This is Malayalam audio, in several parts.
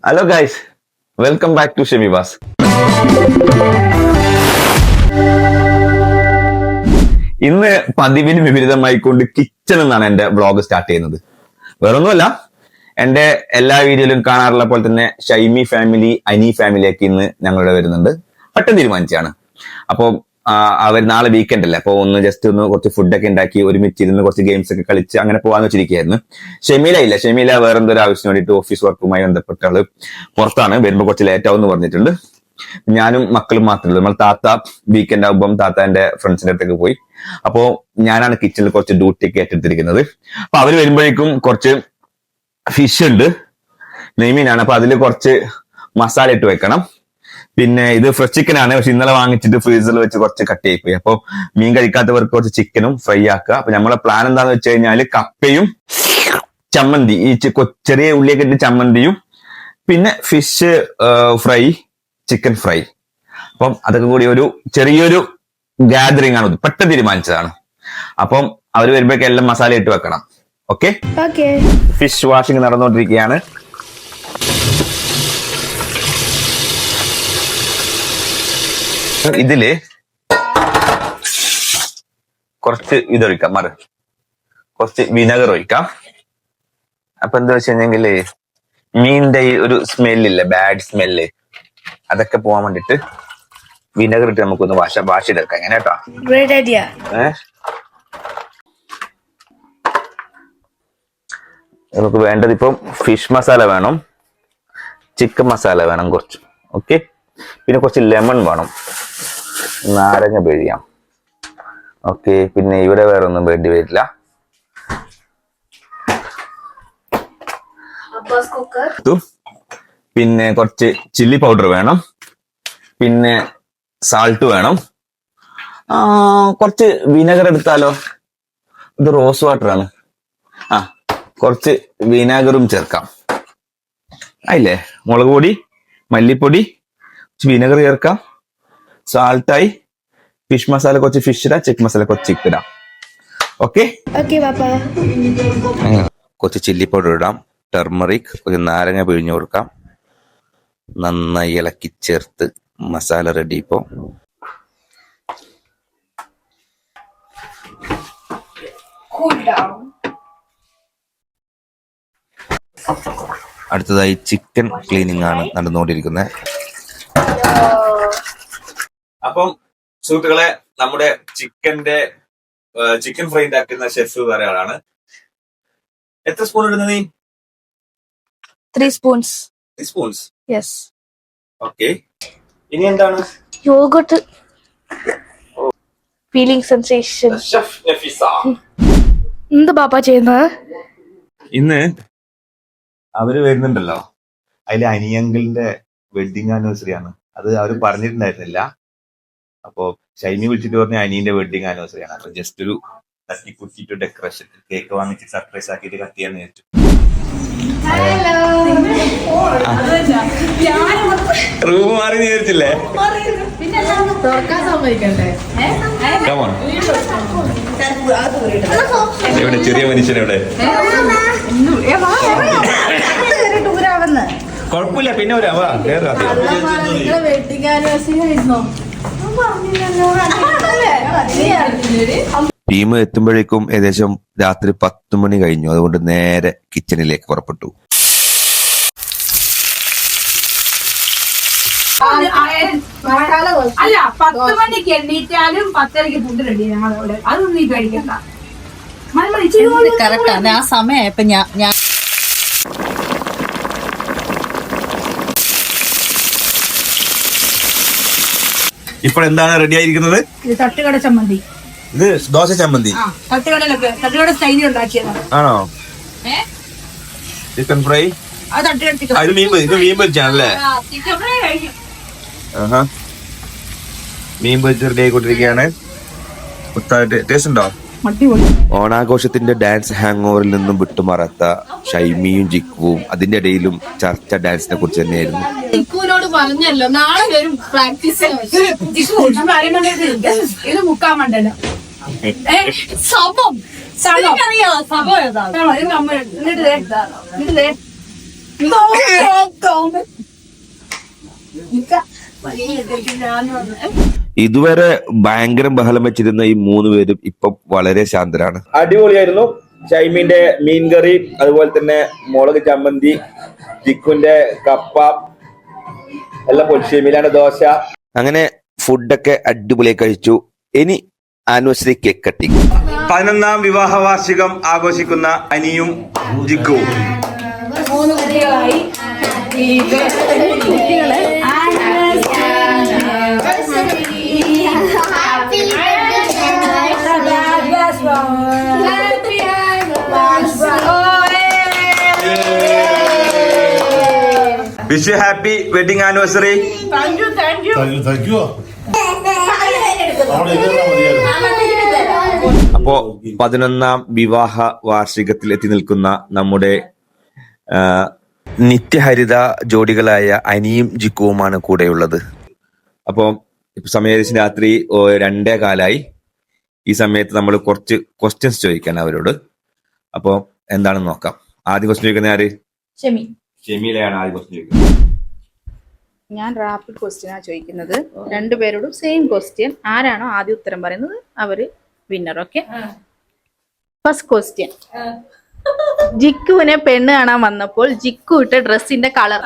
Hello guys, welcome back to ഷെമിബാസ്. ഇന്ന് പതിവിന് വിപരീതമായിക്കൊണ്ട് കിച്ചൺ എന്നാണ് എന്റെ വ്ളോഗ് സ്റ്റാർട്ട് ചെയ്യുന്നത്. വേറൊന്നുമല്ല, എന്റെ എല്ലാ വീഡിയോയിലും കാണാറുള്ള പോലെ തന്നെ ഷൈമി ഫാമിലി, അനി ഫാമിലി ഒക്കെ ഇന്ന് ഞങ്ങളുടെ വരുന്നുണ്ട്. പെട്ടെന്ന് തീരുമാനിച്ചാണ്. അപ്പോൾ അവർ നാളെ വീക്കെൻഡ് അല്ലേ, അപ്പോൾ ഒന്ന് ജസ്റ്റ് ഒന്ന് കുറച്ച് ഫുഡൊക്കെ ഉണ്ടാക്കി ഒരുമിച്ചിരുന്ന് കുറച്ച് ഗെയിംസ് ഒക്കെ കളിച്ച് അങ്ങനെ പോകാന്ന് വെച്ചിരിക്കുകയായിരുന്നു. ഷെമീല വേറെ എന്തൊരു ആവശ്യത്തിന് വേണ്ടിയിട്ട് ഓഫീസ് വർക്കുമായി ബന്ധപ്പെട്ട ആള് പുറത്താണ്, വരുമ്പോൾ കുറച്ച് ലേറ്റ് ആവും എന്ന് പറഞ്ഞിട്ടുണ്ട്. ഞാനും മക്കളും മാത്രമേ ഉള്ളൂ. നമ്മൾ താത്ത വീക്കെൻഡ് ആകുമ്പം താത്താന്റെ ഫ്രണ്ട്സിന്റെ അടുത്തേക്ക് പോയി. അപ്പോ ഞാനാണ് കിച്ചണിൽ കുറച്ച് ഡ്യൂട്ടി ഒക്കെ ഏറ്റെടുത്തിരിക്കുന്നത്. അപ്പൊ അവര് വരുമ്പോഴേക്കും കുറച്ച് ഫിഷ് ഉണ്ട്, നെയ്മീനാണ്. അപ്പൊ അതിൽ കുറച്ച് മസാല ഇട്ട് വെക്കണം. പിന്നെ ഇത് ഫ്രഷ് ചിക്കൻ ആണ്, പക്ഷെ ഇന്നലെ വാങ്ങിച്ചിട്ട് ഫ്രീസറിൽ വെച്ച് കുറച്ച് കട്ട് ചെയ്യിപ്പോയി. അപ്പൊ മീൻ കഴിക്കാത്തവർക്ക് കുറച്ച് ചിക്കനും ഫ്രൈ ആക്കുക. അപ്പൊ നമ്മളെ പ്ലാൻ എന്താന്ന് വെച്ച് കഴിഞ്ഞാല് കപ്പയും ചമ്മന്തി, ഈ ചെറിയ ഉള്ളിയൊക്കെ ഇട്ട് ചമ്മന്തിയും, പിന്നെ ഫിഷ് ഫ്രൈ, ചിക്കൻ ഫ്രൈ. അപ്പം അതൊക്കെ കൂടി ഒരു ചെറിയൊരു ഗാദറിംഗ് ആണ്. പെട്ടെന്ന് തീരുമാനിച്ചതാണ്. അപ്പം അവർ വരുമ്പോഴേക്കും എല്ലാം മസാല ഇട്ട് വെക്കണം. ഓക്കെ. ഫിഷ് വാഷിംഗ് നടന്നുകൊണ്ടിരിക്കുകയാണ്. ഇതില് കുറച്ച് ഇതൊഴിക്കാം, കുറച്ച് വിനെഗർ ഒഴിക്കാം. അപ്പൊ എന്താ വെച്ച് കഴിഞ്ഞെങ്കില് മീനിന്റെ ഈ ഒരു സ്മെല്ലില്ലേ, ബാഡ് സ്മെല്ല്, അതൊക്കെ പോവാൻ വേണ്ടിട്ട് വിനെഗർ ഇട്ട് നമുക്കൊന്ന് വാഷിയെടുക്കാം. എങ്ങനെ കേട്ടോ? നമുക്ക് വേണ്ടത് ഇപ്പം ഫിഷ് മസാല വേണം, ചിക്കൻ മസാല വേണം കുറച്ച്. ഓക്കെ. പിന്നെ കുറച്ച് ലെമൺ വേണം, നാരങ്ങ പിഴിയാം. ഓക്കെ. പിന്നെ ഇവിടെ വേറെ ഒന്നും വേണ്ടി വരില്ല. പിന്നെ കുറച്ച് ചില്ലി പൗഡർ വേണം, പിന്നെ സാൾട്ട് വേണം. കുറച്ച് വിനെഗർ എടുത്താലോ? ഇത് റോസ് വാട്ടർ ആണ്. കുറച്ച് വിനാഗറും ചേർക്കാം. ആയില്ലേ? മുളക് പൊടി, മല്ലിപ്പൊടി, വിനെഗർ ചേർക്കാം, സാൾട്ടായി. ഫിഷ് മസാല കുറച്ച് ഫിഷ് ഇടാം, ചിക്കൻ മസാല കുറച്ച് ചിക്കൻ ഇടാം. ഓക്കെ. കുറച്ച് ചില്ലി പൗഡർ ഇടാം, ടെർമറിക്, ഒരു നാരങ്ങ പിഴിഞ്ഞു കൊടുക്കാം. നന്നായി ഇളക്കി ചേർത്ത് മസാല റെഡി. ഇപ്പോ അടുത്തതായി ചിക്കൻ ക്ലീനിങ് ആണ് നടന്നുകൊണ്ടിരിക്കുന്നത്. അപ്പം സുഹൃത്തുക്കളെ, നമ്മുടെ ചിക്കൻ ഫ്രൈ ഉണ്ടാക്കുന്ന ഷെഫ് വേറെ ആളാണ്. എത്ര സ്പൂൺ ഇടുന്നത് നീ? 3 spoons. 3 spoons. Yes. ഓക്കെ. ഇനി എന്താണ്? Yogurt. Feeling sensation. Chef Nafeesa. എന്ത് പാപ്പാ ചെയ്യുന്നത്? ഇന്ന് അവര് വരുന്നുണ്ടല്ലോ, അതിലെ അനിയങ്കിളിന്റെ വെഡിങ് ആനിവേഴ്സറി ആണ്. അത് അവര് പറഞ്ഞിട്ടുണ്ടായിരുന്നില്ല. അപ്പൊ ഷൈമി വിളിച്ചിട്ട് പറഞ്ഞ അനിയന്റെ വെഡിങ് ആനിവേഴ്സറി ആണ്. അപ്പൊ ജസ്റ്റ് ഒരു തട്ടിക്കുറ്റിട്ട് ഡെക്കറേഷൻ, കേക്ക് വാങ്ങിച്ച് സർപ്രൈസ് ആക്കിയിട്ട് കട്ട് ചെയ്യാന്ന് വിചാരിച്ചു. റൂം മാറി വിചാരിച്ചില്ലേ? ഇവിടെ ചെറിയ മനുഷ്യനെവിടെ? കുഴപ്പമില്ല, പിന്നെ വരാ. ടീം എത്തുമ്പോഴേക്കും ഏകദേശം രാത്രി 10 മണി കഴിഞ്ഞു. അതുകൊണ്ട് നേരെ കിച്ചണിലേക്ക് പുറപ്പെട്ടു. അല്ല, 10 മണിക്ക് എണ്ണീറ്റാലും 10:30 ഫുഡ് റെഡി. ഞങ്ങളോട് അതൊന്നും നീ കഴിക്കണ്ട. കറക്റ്റാണ് ആ സമയം. ഇപ്പൊ ഞാൻ ഇപ്പോൾ എന്താണ് റെഡി ആയിരിക്കുന്നത്? ഇത് തട്ടുകട ചമ്മന്തി. ഇത് ദോശ ചമ്മന്തി. തട്ടുകട സ്റ്റൈലിൽ ഉണ്ടാക്കിയതാണ്. ആണോ? Chicken fry. ഇത് മീൻ പൊരിച്ചാണല്ലേ? മീൻ പൊരിച്ച് റെഡി ആയിക്കൊണ്ടിരിക്കുകയാണ്. ടേസ്റ്റ് ഉണ്ടോ? ഓണാഘോഷത്തിന്റെ ഡാൻസ് ഹാങ് ഓവറിൽ നിന്നും വിട്ടുമാറാത്ത ഷൈമിയും ജിക്കുവും അതിന്റെ ഇടയിലും ചർച്ച ഡാൻസിനെ കുറിച്ച് തന്നെയായിരുന്നു. ജിക്കുവിനോട് പറഞ്ഞല്ലോ നാളെ വരും പ്രാക്ടീസ്. ഇത് മുക്കാൻ വേണ്ടല്ലോ. ഇതുവരെ ഭയങ്കര ബഹളം വെച്ചിരുന്ന ഈ 3 പേരും ഇപ്പം വളരെ ശാന്തരാണ്. അടിപൊളിയായിരുന്നു. ഷൈമിന്റെ മീൻകറി, അതുപോലെ തന്നെ മുളക് ചമ്മന്തി, ചിക്കുന്റെ കപ്പ എല്ലാം പൊളിച്ചു. ഷെമീലാണ് ദോശ. അങ്ങനെ ഫുഡൊക്കെ അടിപൊളിയായി കഴിച്ചു. ഇനി ആനിവേഴ്സറി കേക്ക് കട്ടിങ്. 11ാം വിവാഹ വാർഷികം ആഘോഷിക്കുന്ന അനിയും ജിക്കുവും. 3 കുട്ടികളായി. Wish you happy wedding anniversary. Thank you. അപ്പോ 11ാം വിവാഹ വാർഷികത്തിൽ എത്തി നിൽക്കുന്ന നമ്മുടെ നിത്യഹരിത ജോഡികളായ അനിയും ജിക്കുവുമാണ് കൂടെയുള്ളത്. അപ്പോൾ ഇപ്പൊ സമയം രാത്രി 2:15. ഈ സമയത്ത് നമ്മൾ കുറച്ച് ക്വസ്റ്റ്യൻസ് ചോദിക്കാൻ അവരോട്. അപ്പൊ എന്താണെന്ന് നോക്കാം. ആദ്യം ക്വസ്റ്റ്യൻ ചോദിക്കുന്ന ആര്? ഷെമീലയാണ് ആദ്യം ക്വസ്റ്റ്യൻ ചോദിക്കുന്നത്. ഞാൻ റാപ്പിഡ് ക്വസ്റ്റ്യനാണ് ചോദിക്കുന്നത്. രണ്ടുപേരോടും സെയിം ക്വസ്റ്റ്യൻ. ആരാണോ ആദ്യം ഉത്തരം പറയുന്നത് അവര് വിന്നർ. ഓക്കെ. First question. ജിക്കുവിനെ പെണ്ണ് കാണാൻ വന്നപ്പോൾ ജിക്കു ഇട്ട ഡ്രസ്സിന്റെ കളർ.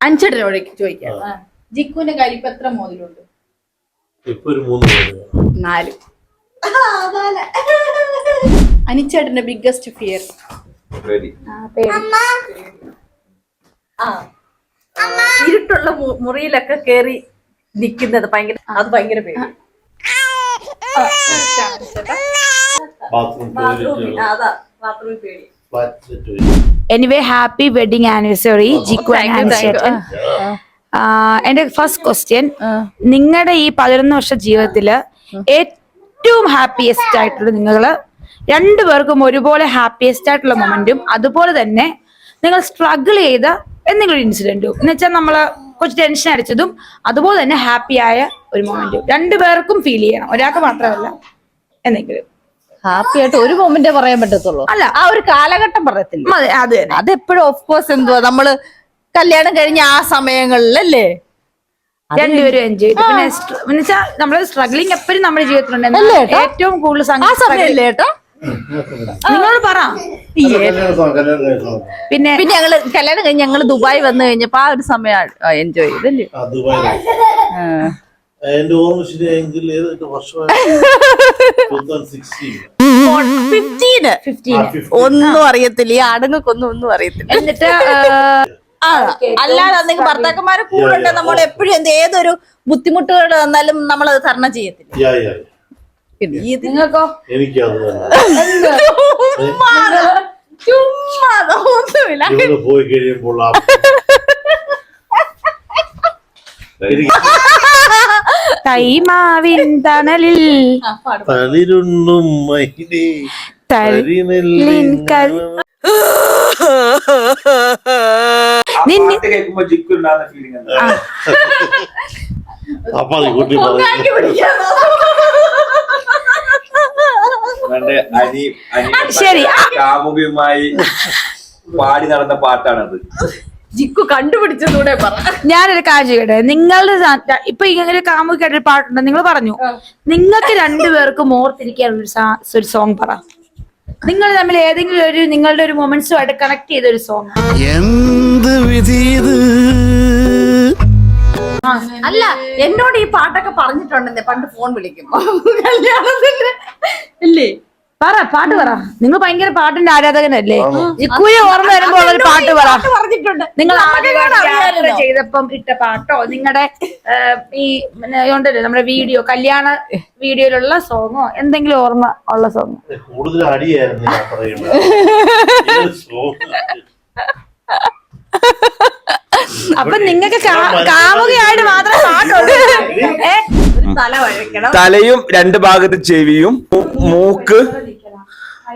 അഞ്ചിടനോട് ചോദിക്കാം. ജിക്കുവിന്റെ കയ്യിൽ ഇപ്പൊ എത്ര മോതിലുണ്ട്? 4. അനിച്ചേട്ടന്റെ ബിഗ്ഗസ്റ്റ് ഫിയർ? ഇരുട്ടുള്ള മുറിയിലൊക്കെ കേറി നിക്കുന്നത് ഭയങ്കര പേടി. Anyway happy wedding anniversary Jikku and ചേട്ടൻ. എന്റെ ഫസ്റ്റ് ക്വസ്റ്റ്യൻ, നിങ്ങളുടെ ഈ 11 വർഷ ജീവിതത്തില് ഏറ്റവും ഹാപ്പിയസ്റ്റ് ആയിട്ടുള്ള നിങ്ങള് രണ്ടുപേർക്കും ഒരുപോലെ ഹാപ്പിയസ്റ്റ് ആയിട്ടുള്ള മൊമെന്റും അതുപോലെ തന്നെ നിങ്ങൾ സ്ട്രഗിൾ ചെയ്ത എന്തെങ്കിലും ഇൻസിഡന്റും എന്ന് വെച്ചാൽ നമ്മള് കുറച്ച് ടെൻഷൻ അടിച്ചതും അതുപോലെ തന്നെ ഹാപ്പി ആയ ഒരു മൊമെന്റും രണ്ടുപേർക്കും ഫീൽ ചെയ്യണം, ഒരാൾക്ക് മാത്രമല്ല. എന്തെങ്കിലും ഹാപ്പി ആയിട്ട് ഒരു മൊമെന്റേ പറയാൻ പറ്റത്തുള്ളൂ. അല്ല, ആ ഒരു കാലഘട്ടം പറയത്തില്ല. അത് തന്നെ. അതെപ്പോഴും ഓഫ് കോഴ്സ് എന്തുവാ നമ്മള് കല്യാണം കഴിഞ്ഞ ആ സമയങ്ങളിലല്ലേ രണ്ടുപേരും എൻജോയ് ചെയ്തു. പിന്നെ എന്നുവെച്ചാൽ നമ്മള് സ്ട്രഗ്ലിംഗ് എപ്പോഴും നമ്മുടെ ജീവിതത്തിലുണ്ട്. ഏറ്റവും കൂടുതൽ ആ സമയല്ലേ ഏട്ടാ? നിങ്ങൾ പറ. പിന്നെ ഞങ്ങള് കല്യാണം കഴിഞ്ഞ് ഞങ്ങള് ദുബായ് വന്നു കഴിഞ്ഞപ്പോ ആ ഒരു സമയം എൻജോയ് ചെയ്തല്ലേ? എന്റെ ഓർമ്മ ശരിയായെങ്കിൽ ഏതൊക്കെ വർഷമായി? 15 ഒന്നും അറിയത്തില്ല. ഈ ആണുങ്ങൾക്കൊന്നും ഒന്നും അറിയത്തില്ല. എന്നിട്ട് അല്ലാതെ എന്തെങ്കിലും ഭർത്താക്കന്മാരെ കൂടെ ഉണ്ട് നമ്മൾ എപ്പോഴും ഏതൊരു ബുദ്ധിമുട്ടുകൾ വന്നാലും നമ്മളത് തരണം ചെയ്യത്തില്ല. നിങ്ങൾക്കോ? എനിക്കത് ഒന്നുമില്ല. പോയി കഴിയുമ്പോൾ തൈമാവിൻ തണലിൽ തളിരുണ്ണും മൈനേ തരിനെല്ലിൻ അപ്പൊ കുട്ടി ശരി, കാമുകിയുമായി പാടി നടന്ന പാട്ടാണത്. ജിക്കു കണ്ടുപിടിച്ചതൂടെ പറ. ഞാനൊരു കാര്യം ചെയ്യട്ടെ. നിങ്ങളുടെ ഇപ്പൊ ഇങ്ങനെ കാമുകിയായിട്ടൊരു പാട്ടുണ്ട്, നിങ്ങൾ പറഞ്ഞു. നിങ്ങൾക്ക് രണ്ടുപേർക്കും ഓർത്തിരിക്കാനുള്ള ഒരു സോങ് പറ. നിങ്ങൾ തമ്മിൽ ഏതെങ്കിലും ഒരു നിങ്ങളുടെ ഒരു മൊമെന്റ്സുമായിട്ട് കണക്ട് ചെയ്ത ഒരു സോങ്. എന്ത് വിധി അല്ല, എന്നോട് ഈ പാട്ടൊക്കെ പറഞ്ഞിട്ടുണ്ടെന്നേ പണ്ട് ഫോൺ വിളിക്കുമ്പോ കല്യാണത്തിന് ഇല്ലേ? പറ, പാട്ട് പറ. നിങ്ങൾ ഭയങ്കര പാട്ടിന്റെ ആരാധകനല്ലേ? ജിക്കുയെ ഓർമ്മ വരുമ്പോ ഒരു പാട്ട് പറ. പറഞ്ഞിട്ടുണ്ട്. നിങ്ങൾ യാത്ര ചെയ്തപ്പം ഇട്ട പാട്ടോ, നിങ്ങളുടെ ഈ ഉണ്ടല്ലോ നമ്മുടെ വീഡിയോ, കല്യാണ വീഡിയോയിലുള്ള സോങ്ങോ, എന്തെങ്കിലും ഓർമ്മ ഉള്ള സോങ്. കൂടുതൽ അടിയായിരുന്നു ഞാൻ പറയുന്നത്. അപ്പൊ നിങ്ങക്ക് കാമുകയായിട്ട് മാത്രം പാട്ടുണ്ട്. തല വഴക്കണം. തലയും 2 ഭാഗത്ത് ചെവിയും, മൂക്ക്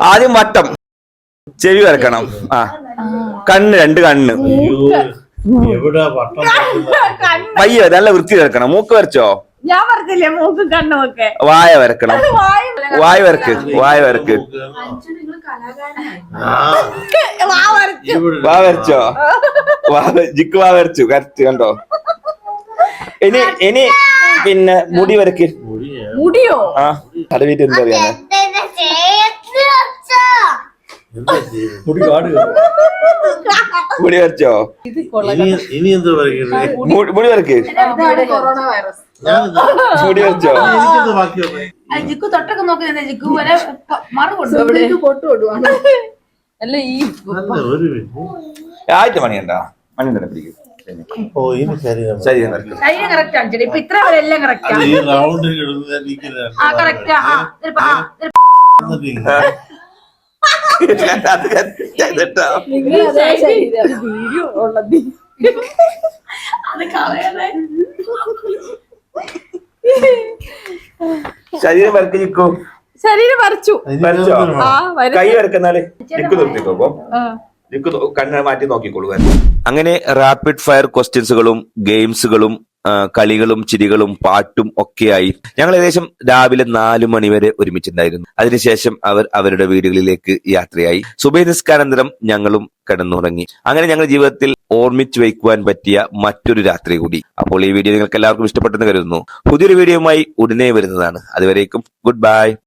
ആദ്യം വട്ടം, ചെവി വരക്കണം. കണ്ണ് 2 കണ്ണ്. എവിടെ വട്ടം പയ്യ നല്ല വൃത്തി വരക്കണം. മൂക്ക് വരച്ചോ? ഞാൻ പറഞ്ഞില്ലേ മൂക്കും കണ്ണും ഒക്കെ. വായ വരക്കണം. വായ വരക്ക് വായ വരക്ക് ആ, ഇവിടെ വാ വരച്ചോ ജിക്ക് വാ വരച്ചു കറക്റ്റ് കണ്ടോ. ഇനി പിന്നെ മുടി വരക്ക്. മുടിയാ. മുടിയോ? ആ തടവിട്ട് എന്താ അറിയാനാ എന്താ ചെയ്യുന്നത്? മുടി വരച്ചോ. ഇനി എന്താ പറയുന്നത്? മുടി വരക്ക്. Corona virus. മുടി വരച്ചോ. എനിക്കെന്താ ബാക്കി വന്നേ? ജിക്കു തൊട്ടൊക്കെ നോക്കുന്നുണ്ട് ജിക്കു വരെ മറു കൊണ്ടു പൊട്ടുകൊടുവാണ്. അല്ല ഈ അല്ല, ഒരു മിനിറ്റ്. ആയിട്ട് മണിയുണ്ടോ മണി തന്നെ പിടിക്കും. ഓ ഇനി ശരീരം ശരീരം വരക്കും. ശരീരം കറക്റ്റ് ആണ് ചേട്ടാ ഇപ്പൊ ഇത്ര വരെ എല്ലാം കറക്റ്റ് അല്ല, ആണ്. ഈ റൗണ്ടിൽ കിടന്ന് ആ കറക്റ്റ് നിങ്ങൾ അതേ ശരീരം വീഡിയോ ഉള്ളത്. അത് കളയണേ. ശരീരം വരക്ക് ജിക്കോ. ശരീരം വരച്ചു. വരച്ചോ. ആ വരച്ചു. കൈ വരക്കുന്നാല് ജിക്ക് നിർത്തിക്കോ. ജിക്ക് കണ്ണ് മാറ്റി നോക്കിക്കോളൂ. അങ്ങനെ റാപ്പിഡ് ഫയർ ക്വസ്റ്റ്യൻസുകളും ഗെയിംസുകളും കളികളും ചിരികളും പാട്ടും ഒക്കെയായി ഞങ്ങൾ ഏകദേശം രാവിലെ 4 മണിവരെ ഒരുമിച്ചുണ്ടായിരുന്നു. അതിനുശേഷം അവർ അവരുടെ വീടുകളിലേക്ക് യാത്രയായി. സുബഹി നിസ്കാരാനന്തരം ഞങ്ങളും കിടന്നുറങ്ങി. അങ്ങനെ ഞങ്ങളുടെ ജീവിതത്തിൽ ഓർമ്മിച്ചു വയ്ക്കുവാൻ പറ്റിയ മറ്റൊരു രാത്രി കൂടി. അപ്പോൾ ഈ വീഡിയോ നിങ്ങൾക്ക് എല്ലാവർക്കും ഇഷ്ടപ്പെട്ടെന്ന് കരുതുന്നു. പുതിയൊരു വീഡിയോയുമായി ഉടനെ വരുന്നതാണ്. അതുവരേക്കും ഗുഡ് ബൈ.